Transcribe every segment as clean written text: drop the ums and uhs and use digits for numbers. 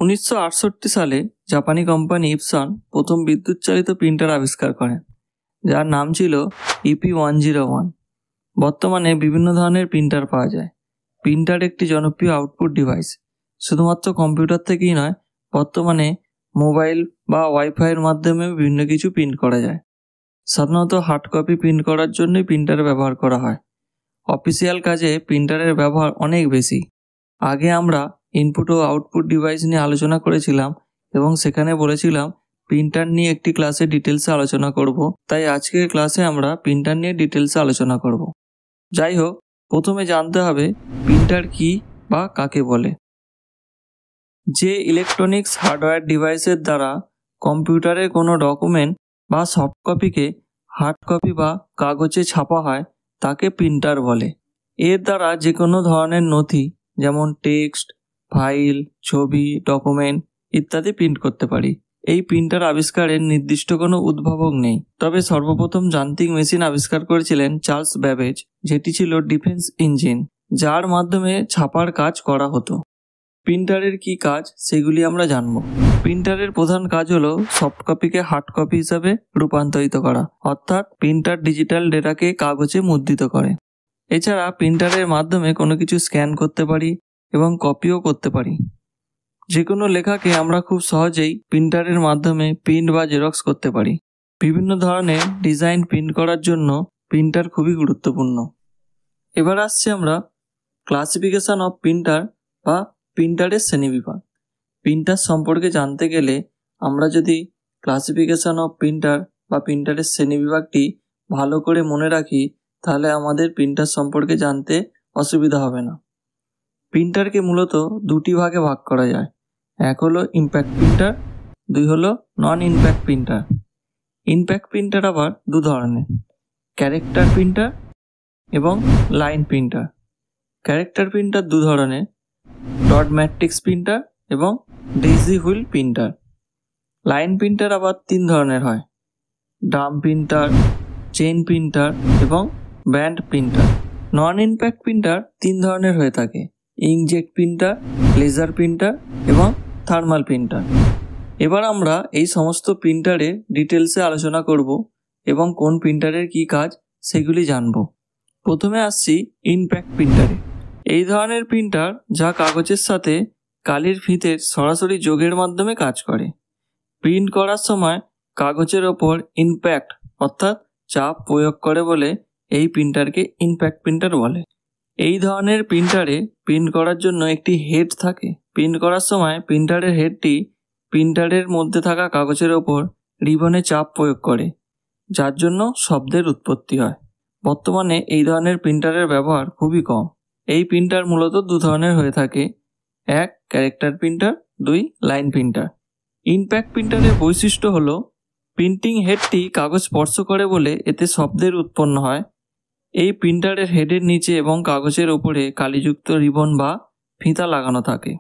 1968 সালে জাপানি company Epson প্রথম বিদ্যুৎ চালিত প্রিন্টার আবিষ্কার করেন, যার নাম ছিল EP101। বর্তমানে বিভিন্ন ধরনের প্রিন্টার পাওয়া যায়। প্রিন্টার একটি জনপ্রিয় আউটপুট ডিভাইস। শুধুমাত্র কম্পিউটার থেকেই নয়, বর্তমানে মোবাইল বা ওয়াইফাইয়ের মাধ্যমেও বিভিন্ন কিছু প্রিন্ট করা যায়। সাধারণত হার্ড কপি প্রিন্ট করার জন্যই প্রিন্টার ব্যবহার করা হয়। অফিসিয়াল কাজে প্রিন্টারের ব্যবহার অনেক বেশি। আগে আমরা ইনপুট ও আউটপুট ডিভাইস নিয়ে আলোচনা করেছিলাম এবং সেখানে বলেছিলাম প্রিন্টার নিয়ে একটি ক্লাসে ডিটেলসে আলোচনা করব। তাই আজকের ক্লাসে আমরা প্রিন্টার নিয়ে ডিটেলসে আলোচনা করব। যাই হোক, প্রথমে জানতে হবে প্রিন্টার কি বা কাকে বলে। যে ইলেকট্রনিক্স হার্ডওয়্যার ডিভাইসের দ্বারা কম্পিউটারের কোনো ডকুমেন্ট বা সফট কপিকে হার্ড কপি বা কাগজে ছাপা হয় তাকে প্রিন্টার বলে। এর দ্বারা যে কোনো ধরনের নথি, যেমন টেক্সট, ফাইল, ছবি, ডকুমেন্ট ইত্যাদি প্রিন্ট করতে পারি। এই প্রিন্টার আবিষ্কারের নির্দিষ্ট কোনো উদ্ভাবক নেই, তবে সর্বপ্রথম যান্ত্রিক মেশিন আবিষ্কার করেছিলেন চার্লস ব্যাবেজ, যেটি ছিল ডিফেন্স ইঞ্জিন, যার মাধ্যমে ছাপার কাজ করা হতো। প্রিন্টারের কি কাজ সেগুলি আমরা জানব। প্রিন্টারের প্রধান কাজ হলো সফট কপিকে হার্ড কপি হিসাবে রূপান্তরিত করা, অর্থাৎ প্রিন্টার ডিজিটাল ডেটাকে কাগজে মুদ্রিত করে। এছাড়া প্রিন্টারের মাধ্যমে কোনো কিছু স্ক্যান করতে পারি এবং কপিও করতে পারি। যে কোনো লেখাকে আমরা খুব সহজেই প্রিন্টারের মাধ্যমে প্রিন্ট বা জেরক্স করতে পারি। বিভিন্ন ধরনের ডিজাইন প্রিন্ট করার জন্য প্রিন্টার খুবই গুরুত্বপূর্ণ। এবার আসছি আমরা ক্লাসিফিকেশন অফ প্রিন্টার বা প্রিন্টারের শ্রেণীবিভাগ। প্রিন্টার সম্পর্কে জানতে গেলে আমরা যদি ক্লাসিফিকেশন অফ প্রিন্টার বা প্রিন্টারের শ্রেণীবিভাগটি ভালো করে মনে রাখি, তাহলে আমাদের প্রিন্টার সম্পর্কে জানতে অসুবিধা হবে না। প্রিন্টারকে মূলত দুটি ভাগে ভাগ করা যায়। এক হলো ইম্প্যাক্ট প্রিন্টার, দুই হলো নন ইম্প্যাক্ট প্রিন্টার। ইম্প্যাক্ট প্রিন্টার আবার দু ধরনের, ক্যারেক্টার প্রিন্টার এবং লাইন প্রিন্টার। ক্যারেক্টার প্রিন্টার দু ধরনের, ডট ম্যাট্রিক্স প্রিন্টার এবং daisy wheel printer. Line printer আবার তিন ধরনের হয়, ড্রাম প্রিন্টার, চেইন প্রিন্টার এবং ব্যান্ড প্রিন্টার। নন ইম্প্যাক্ট প্রিন্টার তিন ধরনের হয়ে থাকে, ইঙ্কজেট প্রিন্টার, লেজার প্রিন্টার এবং থার্মাল প্রিন্টার। এবার আমরা এই সমস্ত প্রিন্টারের ডিটেলসে আলোচনা করব এবং কোন প্রিন্টারের কি কাজ সেগুলি জানব। প্রথমে আসছি ইম্প্যাক্ট প্রিন্টারে। এই ধরনের প্রিন্টার যা কাগজের সাথে কালির ফিতের সরাসরি যোগের মাধ্যমে কাজ করে। প্রিন্ট করার সময় কাগজের ওপর ইম্প্যাক্ট অর্থাৎ চাপ প্রয়োগ করে বলে এই প্রিন্টারকে ইম্প্যাক্ট প্রিন্টার বলে। এই ধরনের প্রিন্টারে প্রিন্ট করার জন্য একটি হেড থাকে। প্রিন্ট করার সময় প্রিন্টারের হেডটি প্রিন্টারের মধ্যে থাকা কাগজের ওপর রিবনে চাপ প্রয়োগ করে, যার জন্য শব্দের উৎপত্তি হয়। বর্তমানে এই ধরনের প্রিন্টারের ব্যবহার খুবই কম। এই প্রিন্টার মূলত দু ধরনের হয়ে থাকে, এক ক্যারেক্টার প্রিন্টার, দুই লাইন প্রিন্টার। ইম্প্যাক্ট প্রিন্টারের বৈশিষ্ট্য হলো প্রিন্টিং হেডটি কাগজ স্পর্শ করে বলে এতে শব্দের উৎপন্ন হয়। এই প্রিন্টারের হেডের নিচে এবং কাগজের ওপরে কালিযুক্ত রিবন বা ফিতা লাগানো থাকে।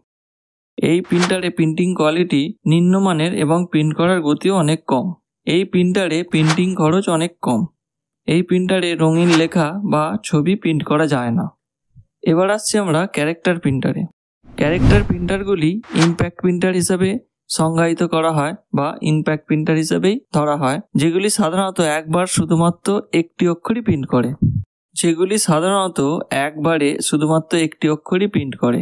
এই প্রিন্টারে প্রিন্টিং কোয়ালিটি নিম্নমানের এবং প্রিন্ট করার গতিও অনেক কম। এই প্রিন্টারে প্রিন্টিং খরচ অনেক কম। এই প্রিন্টারে রঙিন লেখা বা ছবি প্রিন্ট করা যায় না। এবার আসছি আমরা ক্যারেক্টার প্রিন্টারে। ক্যারেক্টার প্রিন্টারগুলি ইম্প্যাক্ট প্রিন্টার হিসাবে সংজ্ঞায়িত করা হয় বা ইম্প্যাক্ট প্রিন্টার হিসেবেই ধরা হয়, যেগুলি সাধারণত একবার শুধুমাত্র একটি অক্ষরই প্রিন্ট করে।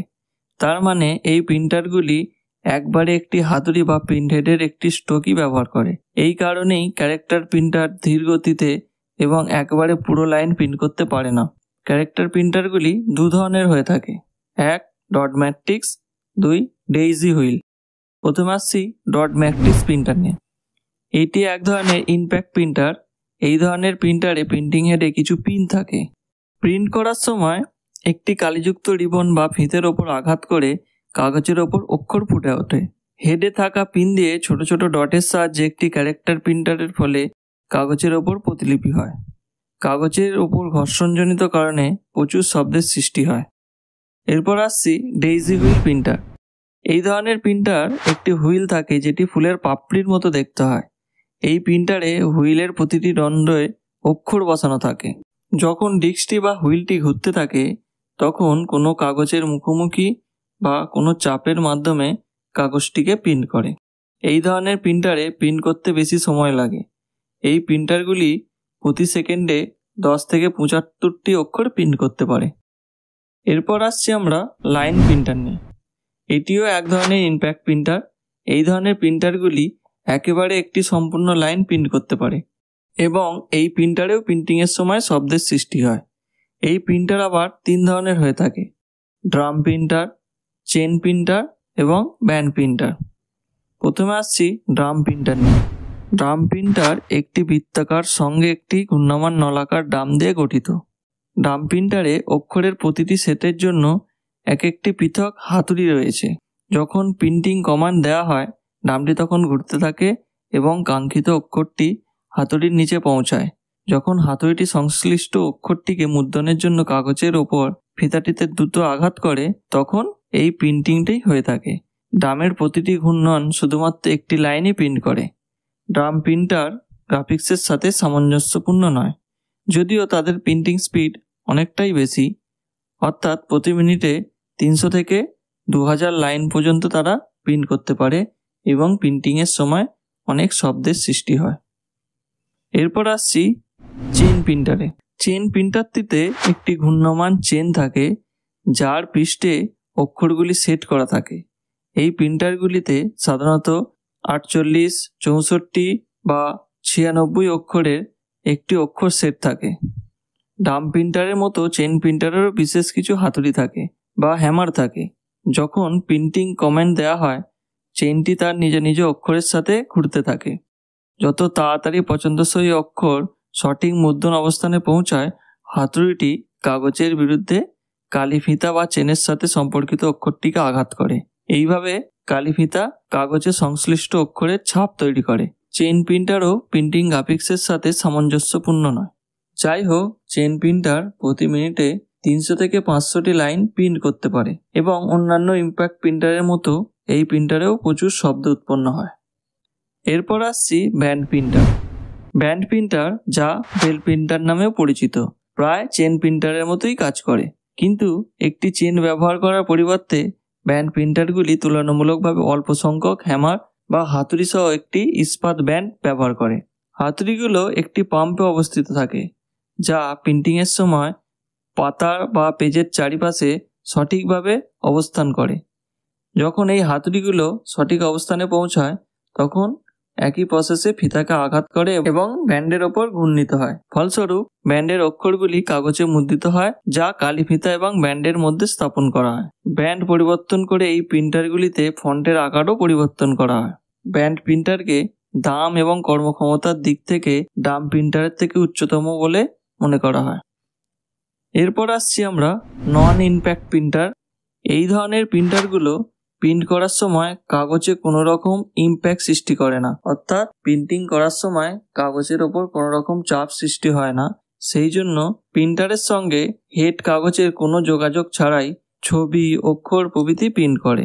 তার মানে এই প্রিন্টারগুলি একবারে একটি হাতুড়ি বা প্রিন্ট হেডের একটি স্ট্রোকই ব্যবহার করে। এই কারণেই ক্যারেক্টার প্রিন্টার ধীর গতিতে এবং একবারে পুরো লাইন প্রিন্ট করতে পারে না। ক্যারেক্টার প্রিন্টারগুলি দু ধরনের হয়ে থাকে, এক ডট ম্যাট্রিক্স, দুই ডেইজি হুইল। প্রথমে আসছি ডট ম্যাট্রিক্স প্রিন্টার নিয়ে। এটি এক ধরনের ইম্প্যাক্ট প্রিন্টার। এই ধরনের প্রিন্টারে প্রিন্টিং হেডে কিছু পিন থাকে। প্রিন্ট করার সময় একটি কালিযুক্ত রিবন বা ফিতের ওপর আঘাত করে কাগজের ওপর অক্ষর ফুটে ওঠে। হেডে থাকা পিন দিয়ে ছোট ছোট ডটের সাহায্যে একটি ক্যারেক্টার প্রিন্টারের ফলে কাগজের ওপর প্রতিলিপি হয়। কাগজের ওপর ঘর্ষণজনিত কারণে প্রচুর শব্দের সৃষ্টি হয়। এরপর আসছি ডেইজি হুইল প্রিন্টার। এই ধরনের প্রিন্টার একটি হুইল থাকে যেটি ফুলের পাপড়ির মতো দেখতে হয়। এই প্রিন্টারে হুইলের প্রতিটি দণ্ডে অক্ষর বসানো থাকে। যখন ডিস্কটি বা হুইলটি ঘুরতে থাকে তখন কোনো কাগজের মুখোমুখি বা কোনো চাপের মাধ্যমে কাগজটিকে প্রিন্ট করে। এই ধরনের প্রিন্টারে প্রিন্ট করতে বেশি সময় লাগে। এই প্রিন্টারগুলি প্রতি সেকেন্ডে 10 থেকে 75টি অক্ষর প্রিন্ট করতে পারে। এরপর আসছি আমরা লাইন প্রিন্টার নিয়ে। এটিও এক ধরনের ইম্প্যাক্ট প্রিন্টার। এই ধরনের প্রিন্টারগুলি একেবারে একটি সম্পূর্ণ লাইন প্রিন্ট করতে পারে এবং এই প্রিন্টারেও প্রিন্টিংয়ের সময় শব্দের সৃষ্টি হয়। এই প্রিন্টার আবার 3 ধরনের হয়ে থাকে: ড্রাম প্রিন্টার, চেন প্রিন্টার এবং ব্যান্ড প্রিন্টার। প্রথমে আসছি ড্রাম প্রিন্টার নিয়ে। ড্রাম প্রিন্টার একটি বৃত্তাকার সঙ্গে একটি ঘূর্ণায়মান নলাকার ড্রাম দিয়ে গঠিত। ড্রাম প্রিন্টারে অক্ষরের প্রতিটি সেটের জন্য এক একটি পৃথক হাতুড়ি রয়েছে। যখন প্রিন্টিং কমান্ড দেওয়া হয়, ড্রামটি তখন ঘুরতে থাকে এবং কাঙ্ক্ষিত অক্ষরটি হাতুড়ির নিচে পৌঁছায়। যখন হাতুড়িটি সংশ্লিষ্ট অক্ষরটিকে মুদ্রণের জন্য কাগজের ওপর ফিতাটিতে দ্রুত আঘাত করে, তখন এই প্রিন্টিংটাই হয়ে থাকে। ড্রামের প্রতিটি ঘূর্ণন শুধুমাত্র একটি লাইনই প্রিন্ট করে। ড্রাম প্রিন্টার গ্রাফিক্সের সাথে সামঞ্জস্যপূর্ণ নয়, যদিও তাদের প্রিন্টিং স্পিড অনেকটাই বেশি, অর্থাৎ প্রতি মিনিটে 300 থেকে 2000 লাইন পর্যন্ত তারা প্রিন্ট করতে পারে এবং প্রিন্টিংয়ের সময় অনেক শব্দের সৃষ্টি হয়। এরপর আসছি চেন প্রিন্টারে। চেন প্রিন্টারটিতে একটি ঘূর্ণমান চেন থাকে যার পৃষ্ঠে অক্ষরগুলি সেট করা থাকে। এই প্রিন্টারগুলিতে সাধারণত 48, 64 বা 96 অক্ষরের একটি অক্ষর সেট থাকে। ড্রাম প্রিন্টারের মতো চেন প্রিন্টারেরও বিশেষ কিছু হাতুড়ি থাকে বা হ্যামার থাকে। যখন প্রিন্টিং কমান্ড দেওয়া হয়, চেনটি তার নিজ নিজ অক্ষরের সাথে ঘুরতে থাকে। যত তাড়াতাড়ি পছন্দসই অক্ষর সঠিক মুদ্রণ অবস্থানে পৌঁছায়, হাতুড়িটি কাগজের বিরুদ্ধে কালি ফিতা বা চেনের সাথে সম্পর্কিত অক্ষরটিকে আঘাত করে। এইভাবে কালি ফিতা কাগজে সংশ্লিষ্ট অক্ষরের ছাপ তৈরি করে। চেন প্রিন্টারও প্রিন্টিং গ্রাফিক্সের সাথে সামঞ্জস্যপূর্ণ নয়। যাই হোক, চেন প্রিন্টার প্রতি মিনিটে 300 থেকে 500টি লাইন প্রিন্ট করতে পারে এবং অন্যান্য ইম্প্যাক্ট প্রিন্টারের মতো এই প্রিন্টারেও প্রচুর শব্দ উৎপন্ন হয়। এরপর আসছি ব্যান্ড প্রিন্টার। ব্যান্ড প্রিন্টার, যা বেল প্রিন্টার নামেও পরিচিত, প্রায় চেন প্রিন্টারের মতোই কাজ করে, কিন্তু একটি চেন ব্যবহার করার পরিবর্তে ব্যান্ড প্রিন্টারগুলি তুলনামূলকভাবে অল্প সংখ্যক হ্যামার বা হাতুড়ি সহ একটি ইস্পাত ব্যান্ড ব্যবহার করে। হাতুড়িগুলো একটি পাম্পে অবস্থিত থাকে যা প্রিন্টিংয়ের সময় পাতার বা পেজের চারিপাশে সঠিকভাবে অবস্থান করে। যখন এই হাতুড়িগুলো সঠিক অবস্থানে পৌঁছায়, তখন একই প্রসেসে ফিতাকে আঘাত করে এবং ব্যান্ডের ওপর ঘূর্ণিত হয়। ফলস্বরূপ ব্যান্ডের অক্ষরগুলি কাগজে মুদ্রিত হয়, যা কালি ফিতা এবং ব্যান্ডের মধ্যে স্থাপন করা হয়। ব্যান্ড পরিবর্তন করে এই প্রিন্টারগুলিতে ফন্টের আকারও পরিবর্তন করা হয়। ব্যান্ড প্রিন্টারকে দাম এবং কর্মক্ষমতার দিক থেকে ড্রাম প্রিন্টারের থেকে উচ্চতম বলে মনে করা হয়। এরপর আসছি আমরা নন ইম্প্যাক্ট প্রিন্টার। এই ধরনের প্রিন্টারগুলো প্রিন্ট করার সময় কাগজে কোনো রকম ইম্প্যাক্ট সৃষ্টি করে না, অর্থাৎ প্রিন্টিং করার সময় কাগজের ওপর কোনো রকম চাপ সৃষ্টি হয় না। সেই জন্য প্রিন্টারের সঙ্গে হেড কাগজের কোনো যোগাযোগ ছাড়াই ছবি, অক্ষর প্রভৃতি প্রিন্ট করে।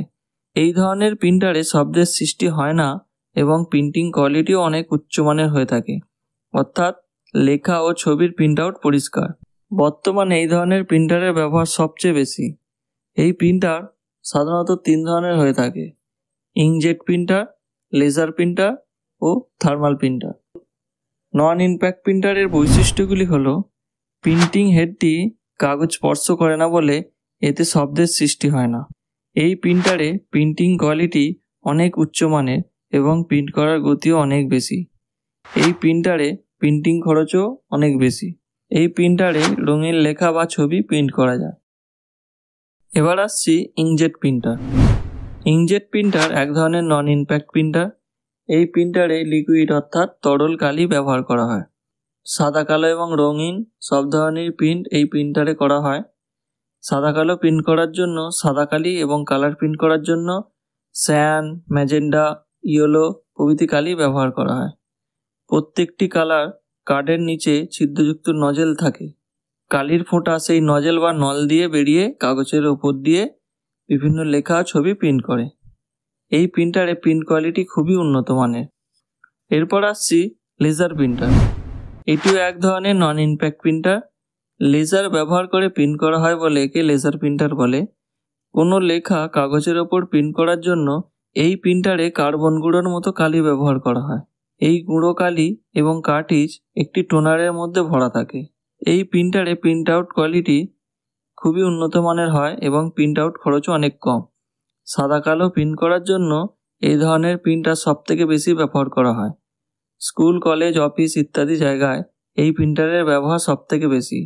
এই ধরনের প্রিন্টারে শব্দের সৃষ্টি হয় না এবং প্রিন্টিং কোয়ালিটিও অনেক উচ্চমানের হয়ে থাকে, অর্থাৎ লেখা ও ছবির প্রিন্ট আউট পরিষ্কার। বর্তমানে এই ধরনের প্রিন্টারের ব্যবহার সবচেয়ে বেশি। এই প্রিন্টার সাধারণত 3 ধরনের হয়ে থাকে: ইঙ্কজেট প্রিন্টার, লেজার প্রিন্টার ও থার্মাল প্রিন্টার। নন ইম্প্যাক্ট প্রিন্টারের বৈশিষ্ট্যগুলি হলো: প্রিন্টিং হেডটি কাগজ স্পর্শ করে না বলে এতে শব্দের সৃষ্টি হয় না। এই প্রিন্টারে প্রিন্টিং কোয়ালিটি অনেক উচ্চমানের এবং প্রিন্ট করার গতিও অনেক বেশি। এই প্রিন্টারে প্রিন্টিং খরচও অনেক বেশি। এই প্রিন্টারে রঙিন লেখা বা ছবি প্রিন্ট করা যায়। এবার আসছি ইঙ্কজেট প্রিন্টার। ইঙ্কজেট প্রিন্টার এক ধরনের নন ইম্প্যাক্ট প্রিন্টার। এই প্রিন্টারে লিকুইড অর্থাৎ তরল কালি ব্যবহার করা হয়। সাদা কালো এবং রঙিন সব ধরনের প্রিন্ট এই প্রিন্টারে করা হয়। সাদা কালো প্রিন্ট করার জন্য সাদা কালি এবং কালার প্রিন্ট করার জন্য স্যান, ম্যাজেন্ডা, ইয়েলো প্রভৃতি কালি ব্যবহার করা হয়। প্রত্যেকটি কালার কার্ডের নিচে ছিদ্রযুক্ত নজেল থাকে। কালির ফোঁটা সেই নজেল বা নল দিয়ে বেরিয়ে কাগজের ওপর দিয়ে বিভিন্ন লেখা ছবি প্রিন্ট করে। এই প্রিন্টারে প্রিন্ট কোয়ালিটি খুবই উন্নত মানের। এরপর আসছি লেজার প্রিন্টার। এটিও এক ধরনের নন ইম্প্যাক্ট প্রিন্টার। লেজার ব্যবহার করে প্রিন্ট করা হয় বলে একে লেজার প্রিন্টার বলে। কোনো লেখা কাগজের ওপর প্রিন্ট করার জন্য এই প্রিন্টারে কার্বন গুঁড়োর মতো কালি ব্যবহার করা হয়। এই গুঁড়ো কালি এবং কার্ট্রিজ একটি টোনারের মধ্যে ভরা থাকে। এই প্রিন্টারে প্রিন্ট আউট কোয়ালিটি খুবই উন্নত মানের হয় এবং প্রিন্ট আউট খরচও অনেক কম। সাদা কালো প্রিন্ট করার জন্য এই ধরনের প্রিন্টার সবথেকে বেশি ব্যবহার করা হয়। স্কুল, কলেজ, অফিস ইত্যাদি জায়গায় এই প্রিন্টারের ব্যবহার সবথেকে বেশি,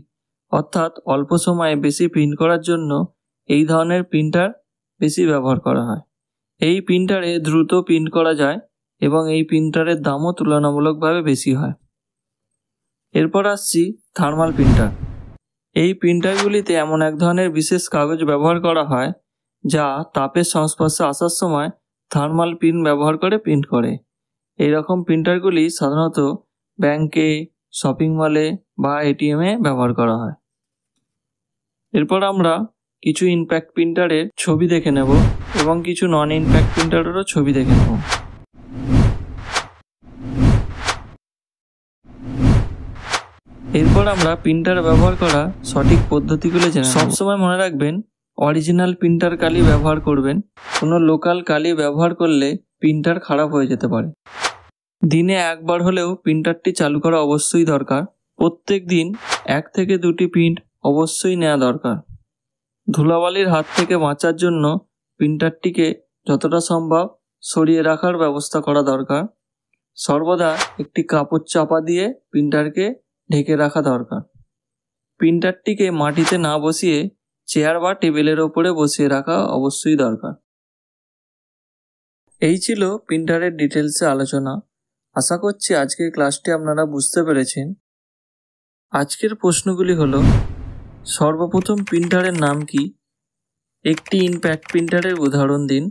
অর্থাৎ অল্প সময়ে বেশি প্রিন্ট করার জন্য এই ধরনের প্রিন্টার বেশি ব্যবহার করা হয়। এই প্রিন্টারে দ্রুত প্রিন্ট করা যায় এবং এই প্রিন্টারের দামও তুলনামূলকভাবে বেশি হয়। এরপর আসছি থার্মাল প্রিন্টার। এই প্রিন্টারগুলিতে এমন এক ধরনের বিশেষ কাগজ ব্যবহার করা হয় যা তাপের সংস্পর্শে আসার সময় থার্মাল প্রিন্ট ব্যবহার করে প্রিন্ট করে। এই রকম প্রিন্টারগুলি সাধারণত ব্যাংকে, শপিং মলে বা এটিএমে ব্যবহার করা হয়। এরপর আমরা কিছু ইম্প্যাক্ট প্রিন্টারের ছবি দেখে নেব এবং কিছু নন ইম্প্যাক্ট প্রিন্টারেরও ছবি দেখে নেব। এরপর আমরা প্রিন্টার ব্যবহার করা সঠিক পদ্ধতিগুলো জেনে নেব। সবসময় মনে রাখবেন, অরিজিনাল প্রিন্টার কালি ব্যবহার করবেন। কোনো লোকাল কালি ব্যবহার করলে প্রিন্টার খারাপ হয়ে যেতে পারে। দিনে একবার হলেও প্রিন্টারটি চালু করা অবশ্যই দরকার। প্রত্যেক দিন 1 থেকে 2টি প্রিন্ট অবশ্যই নেওয়া দরকার। ধুলাবালির হাত থেকে বাঁচার জন্য প্রিন্টারটিকে যতটা সম্ভব সরিয়ে রাখার ব্যবস্থা করা দরকার। সর্বদা একটি কাপড় চাপা দিয়ে প্রিন্টারকে ঢেকে রাখা দরকার। প্রিন্টারটিকে মাটিতে না বসিয়ে চেয়ার বা টেবিলের ওপরে বসিয়ে রাখা অবশ্যই দরকার। এই ছিল প্রিন্টারের ডিটেলসে আলোচনা। আশা করছি আজকের ক্লাসটি আপনারা বুঝতে পেরেছেন। আজকের প্রশ্নগুলি হলো: সর্বপ্রথম প্রিন্টারের নাম কি? একটি ইম্প্যাক্ট প্রিন্টারের উদাহরণ দিন।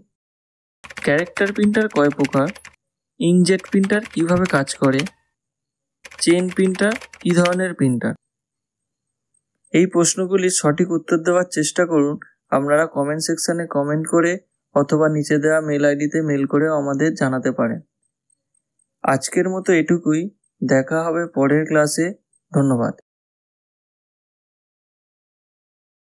ক্যারেক্টার প্রিন্টার কয় প্রকার? ইঙ্কজেট প্রিন্টার কিভাবে কাজ করে? চেন প্রিন্টার কী ধরনের প্রিন্টার? এই প্রশ্নগুলির সঠিক উত্তর দেওয়ার চেষ্টা করুন। আপনারা কমেন্ট সেকশানে কমেন্ট করে অথবা নিচে দেওয়া মেল আইডিতে মেল করেও আমাদের জানাতে পারেন। আজকের মতো এটুকুই। দেখা হবে পরের ক্লাসে। ধন্যবাদ।